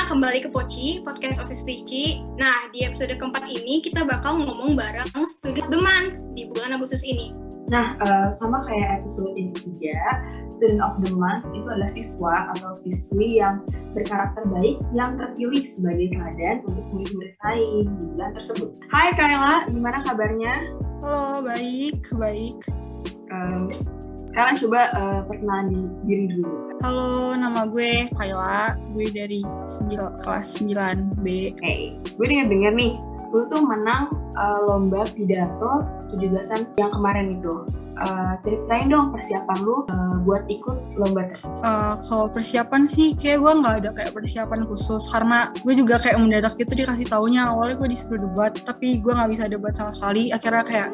kembali ke Poci, podcast OSIS Ricci. Nah, di episode keempat ini kita bakal ngomong bareng Student of the Month di bulan Agustus ini. Nah, sama kayak episode yang ketiga, Student of the Month itu adalah siswa atau siswi yang berkarakter baik yang terpilih sebagai teladan untuk murid-murid lain di bulan tersebut. Hai Kayla, gimana kabarnya? Halo, baik. Sekarang coba perkenalan diri dulu. Halo, nama gue Kayla, gue dari kelas 9B. Hey, gue dengar nih, lu tuh menang lomba pidato 17-an yang kemarin itu. Ceritain dong persiapan lu buat ikut lomba tersebut. Kalau persiapan sih, kayak gue nggak ada kayak persiapan khusus, karena gue juga kayak mendadak gitu dikasih taunya. Awalnya gue disuruh debat, tapi gue nggak bisa debat sama sekali. Akhirnya kayak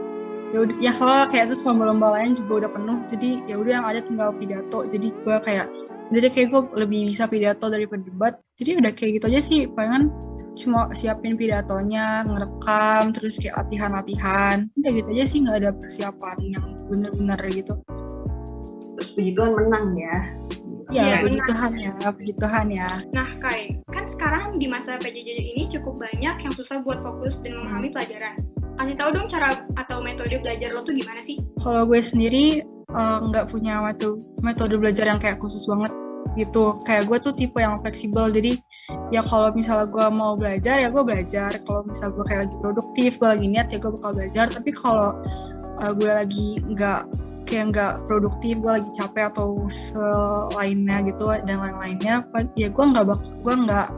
ya soalnya kayak terus lomba-lomba lain juga udah penuh, jadi ya udah yang ada tinggal pidato. Jadi gue kayak udah deh, kayak gue lebih bisa pidato daripada debat, jadi udah kayak gitu aja sih. Palingan cuma siapin pidatonya, ngerekam, terus kayak latihan, udah gitu aja sih, nggak ada persiapan yang bener-bener gitu. Terus puji Tuhan menang ya. Ya, puji Tuhan ya. Nah, Kai, kan sekarang di masa PJJ ini cukup banyak yang susah buat fokus dan memahami pelajaran. Kasih tahu dong cara atau metode belajar lo tuh gimana sih? Kalau gue sendiri nggak punya metode belajar yang kayak khusus banget gitu. Kayak gue tuh tipe yang fleksibel, jadi ya kalau misalnya gue mau belajar ya gue belajar. Kalau misalnya gue kayak lagi produktif, gue lagi niat ya gue bakal belajar. Tapi kalau gue lagi nggak produktif, gue lagi capek atau selainnya gitu dan lain-lainnya, ya gue nggak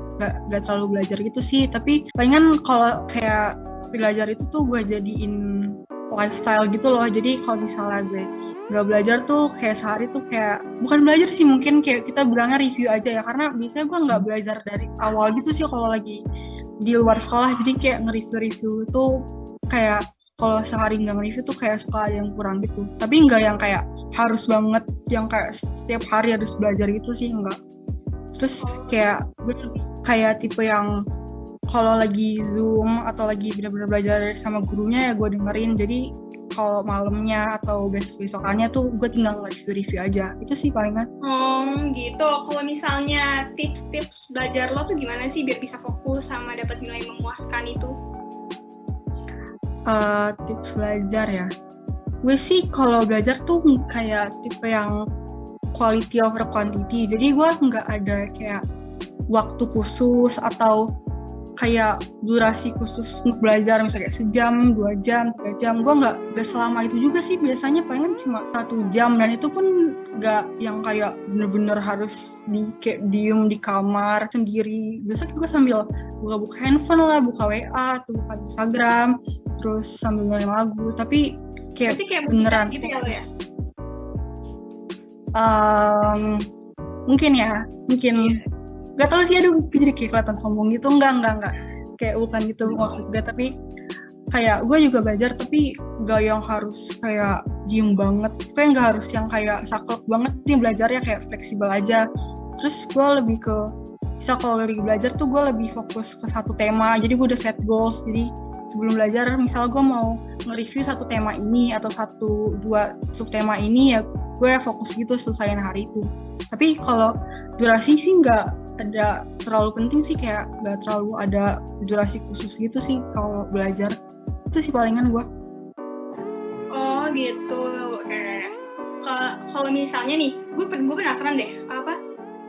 terlalu belajar gitu sih. Tapi palingan kalau kayak belajar itu tuh gue jadiin lifestyle gitu loh. Jadi kalau misalnya gue nggak belajar tuh kayak sehari tuh kayak bukan belajar sih, mungkin kayak kita bilangnya review aja ya, karena biasanya gue nggak belajar dari awal gitu sih kalau lagi di luar sekolah. Jadi kayak nge-review tuh kayak kalau sehari nggak nge-review tuh kayak suka ada yang kurang gitu. Tapi nggak yang kayak harus banget yang kayak setiap hari harus belajar gitu sih, enggak. Terus kayak gue kayak tipe yang kalau lagi Zoom atau lagi benar-benar belajar sama gurunya ya gue dengerin. Jadi kalau malamnya atau besok-besokannya tuh gue tinggal nge-review aja. Itu sih palingan. Gitu. Kalau misalnya tips-tips belajar lo tuh gimana sih biar bisa fokus sama dapat nilai memuaskan itu? Tips belajar ya. Gue sih kalau belajar tuh kayak tipe yang quality over quantity. Jadi gue nggak ada kayak waktu khusus atau kayak durasi khusus untuk belajar, misalnya kayak sejam, 2 jam, 3 jam. Gue nggak selama itu juga sih, biasanya palingan cuma 1 jam, dan itu pun nggak yang kayak bener-bener harus kayak diem di kamar sendiri. Biasanya gue sambil buka handphone lah, buka WA atau buka Instagram, terus sambil dengerin lagu. Tapi kayak beneran gitu ya lo ya? Mungkin gak tau sih, aduh jadi kayak kelihatan sombong gitu. Enggak kayak bukan gitu maksud gue. Tapi kayak gue juga belajar, tapi gak yang harus kayak diem banget, kayak gak harus yang kayak saklek banget nih belajarnya, kayak fleksibel aja. Terus gue lebih ke bisa kalau lagi belajar tuh gue lebih fokus ke satu tema. Jadi gue udah set goals, jadi sebelum belajar misalnya gue mau nge-review satu tema ini atau 1-2 subtema ini, ya gue fokus gitu selesaiin hari itu. Tapi kalau durasi sih nggak ada terlalu penting sih, kayak nggak terlalu ada durasi khusus gitu sih kalau belajar. Itu sih palingan gue. Oh gitu. Kalau misalnya nih, gue penasaran deh,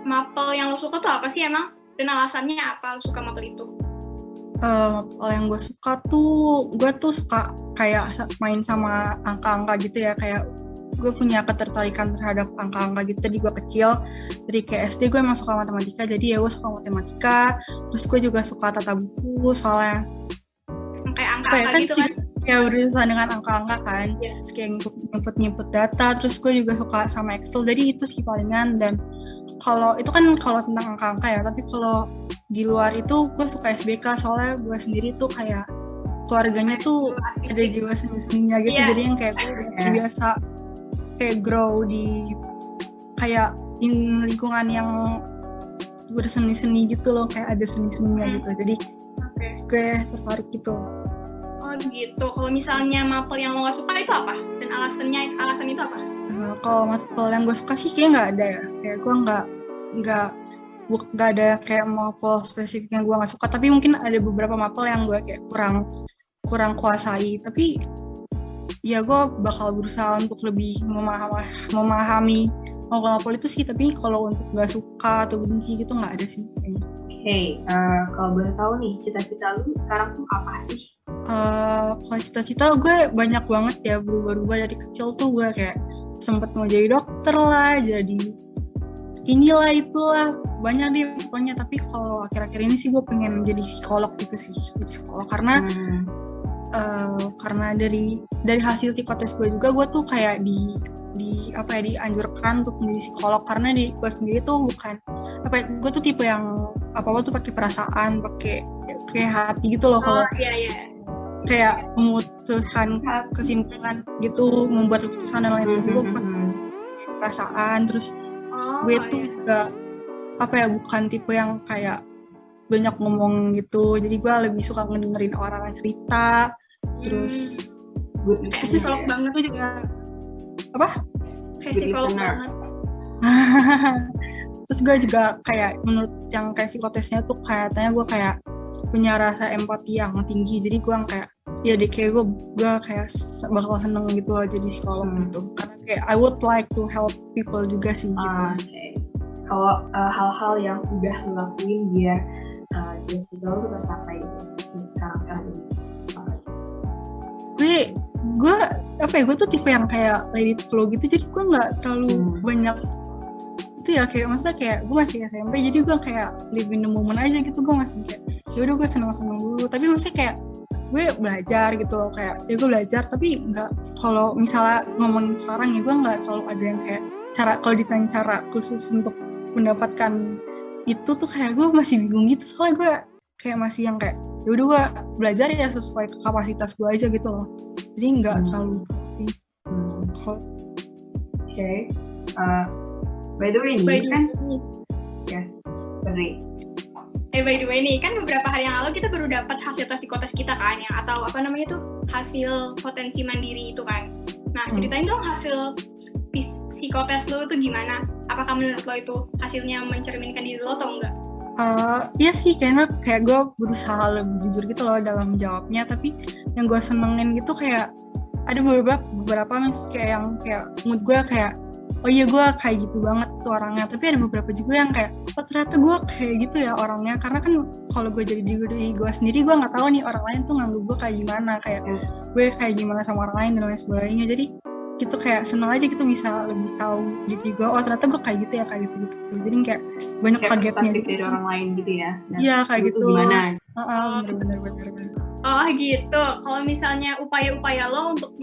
mapel yang lo suka tuh apa sih emang? Dan alasannya apa lo suka mapel itu? Mapel yang gue suka tuh, gue tuh suka kayak main sama angka-angka gitu ya. Kayak gue punya ketertarikan terhadap angka-angka gitu dari gue kecil. Dari kayak SD gue emang suka matematika, jadi ya gue suka matematika. Terus gue juga suka tata buku, soalnya kayak angka-angka gitu kan? Kayak berurusan dengan angka-angka kan, Terus kayak nyempet data. Terus gue juga suka sama Excel, jadi itu sih palingan. Dan kalau itu kan kalau tentang angka-angka ya, tapi kalau di luar itu gue suka SBK, soalnya gue sendiri tuh kayak keluarganya tuh ada jiwa seni-seninya gitu. Jadi yang kayak gue udah terbiasa kayak grow di kayak lingkungan yang berseni-seni gitu loh, kayak ada seni-seninya gitu. Jadi gue tertarik gitu. Oh gitu. Kalau misalnya mapel yang lo gak suka itu apa? Dan alasan itu apa? Kalau mapel yang gue suka sih kayak nggak ada ya. Kayak gue nggak nggak ada kayak mapel spesifik yang gue nggak suka, tapi mungkin ada beberapa mapel yang gue kayak kurang kuasai, tapi ya gue bakal berusaha untuk lebih memahami mapel itu sih. Tapi kalau untuk nggak suka atau benci gitu nggak ada sih. Oke, kalau boleh tahu nih, cita-cita lu sekarang tuh apa sih? Kalau cita-cita gue banyak banget ya, berubah-ubah. Dari kecil tuh gue kayak sempet mau jadi dokter lah, jadi inilah itulah, banyak deh pokoknya. Tapi kalau akhir-akhir ini sih gue pengen jadi psikolog gitu sih, jadi psikolog karena dari hasil psikotes gue juga, gue tuh kayak dianjurkan untuk menjadi psikolog karena di gue sendiri tuh bukan gue tuh tipe yang apa-apa tuh pakai perasaan, pakai hati gitu loh. Kalau kayak memutuskan kesimpulan gitu, membuat keputusan dan lain sebagainya, gue pakai perasaan. Terus gue tuh juga bukan tipe yang kayak banyak ngomong gitu, jadi gue lebih suka ngedengerin orang cerita. Terus itu psikolog banget tuh juga kayak psikolog banget. Terus gue juga kayak menurut yang kayak psikotesnya tuh kayaknya gue kayak punya rasa empati yang tinggi, jadi gue kayak ya deh kayak gue kayak bakal seneng gitu loh jadi psikolog gitu, karena kayak I would like to help people juga sih gitu. Kalau hal-hal yang udah lo lakuin biar cita-cita lo tercapai sekarang ini apa aja? Gue tuh tipe yang kayak let it flow gitu, jadi gue nggak terlalu banyak itu ya, kayak maksudnya kayak gue masih SMP, jadi gue kayak live in the moment aja gitu. Gue masih kayak yaudah gue seneng-seneng dulu, tapi maksudnya kayak gue belajar gitu loh, kayak ya gue belajar tapi nggak, kalau misalnya ngomongin sekarang ya gue nggak terlalu ada yang kayak kalau ditanya cara khusus untuk mendapatkan itu tuh kayak gue masih bingung gitu, soalnya gue kayak masih yang kayak yaudah gue belajar ya sesuai kapasitas gue aja gitu loh, jadi nggak terlalu by the way nih yes bener. By the way nih, kan beberapa hari yang lalu kita baru dapat hasil tes psikotes kita kan, yang atau apa namanya tuh, hasil potensi mandiri itu kan. Nah, ceritain dong hasil psikotes lo itu gimana? Apakah menurut lo itu hasilnya mencerminkan diri lo atau enggak? Iya sih, kayak gue berusaha lebih jujur gitu loh dalam jawabnya, tapi yang gue senengin gitu kayak ada beberapa kayak yang kayak mood gue kayak oh iya gue kayak gitu banget tuh orangnya, tapi ada beberapa juga yang kayak oh ternyata gue kayak gitu ya orangnya, karena kan kalau gue jadi diri gue sendiri gue nggak tahu nih orang lain tuh nganggep gue kayak gimana, kayak gue kayak gimana sama orang lain dan lain sebagainya. Jadi gitu kayak senang aja gitu bisa lebih tahu diri gue, oh ternyata gue kayak gitu ya, kayak gitu. Jadi kayak banyak kagetnya gitu dari orang lain gitu ya. Iya kayak gitu. Gimana? Bener. Oh gitu. Kalau misalnya upaya-upaya lo untuk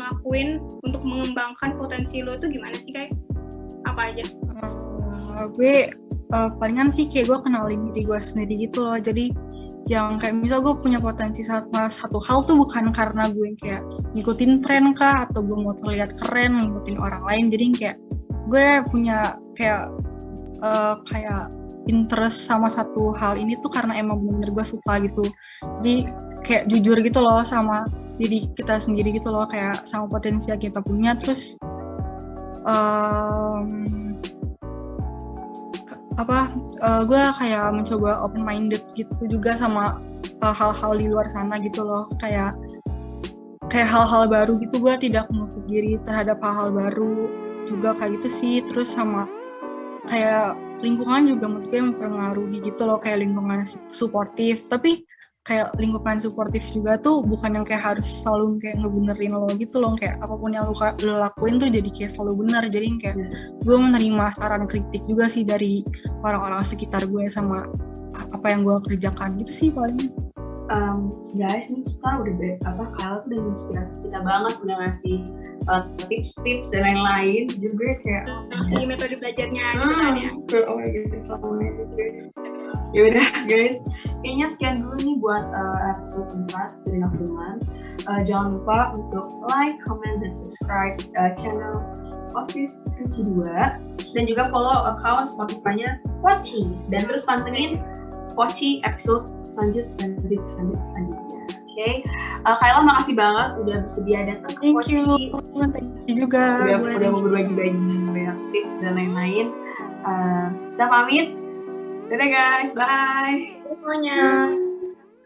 mengembangkan potensi lo itu gimana sih, kayak apa aja? Gue palingan sih kayak gue kenalin diri gue sendiri gitu loh. Jadi yang kayak misal gue punya potensi satu hal tuh bukan karena gue kayak ngikutin tren kah, atau gue mau terlihat keren ngikutin orang lain. Jadi kayak gue punya kayak interest sama satu hal ini tuh karena emang bener gue suka gitu. Jadi kayak jujur gitu loh sama diri kita sendiri gitu loh, kayak sama potensi yang kita punya. Terus gue kayak mencoba open minded gitu juga sama hal-hal di luar sana gitu loh, kayak hal-hal baru gitu. Gue tidak menutup diri terhadap hal-hal baru juga kayak gitu sih. Terus sama kayak lingkungan juga menurut gue mempengaruhi gitu loh, kayak lingkungan suportif, tapi kayak lingkungan suportif juga tuh bukan yang kayak harus selalu kayak ngebenerin lo gitu loh, kayak apapun yang lo lakuin tuh jadi kayak selalu benar. Jadi kayak gue menerima saran kritik juga sih dari orang-orang sekitar gue sama apa yang gue kerjakan gitu sih paling. Guys, ini kita udah Kyle tuh udah inspirasi kita banget, udah ngasih tips-tips dan lain-lain juga kayak di metode belajarnya gitu kan ya. Oh my god, selama ini. Yaudah guys, kayaknya sekian dulu nih buat episode 4 Student of the Month. Jangan lupa untuk like, comment, dan subscribe channel OSIS Kunci 2, dan juga follow account Spotify-nya Poci, dan terus pantengin Poci episode selanjutnya. Oke. Kayla makasih banget udah bersedia datang ke Poci. Thank you juga. Udah mau berbagi-bagi banyak tips dan lain-lain. Kita pamit. Dadah guys, bye. Semuanya.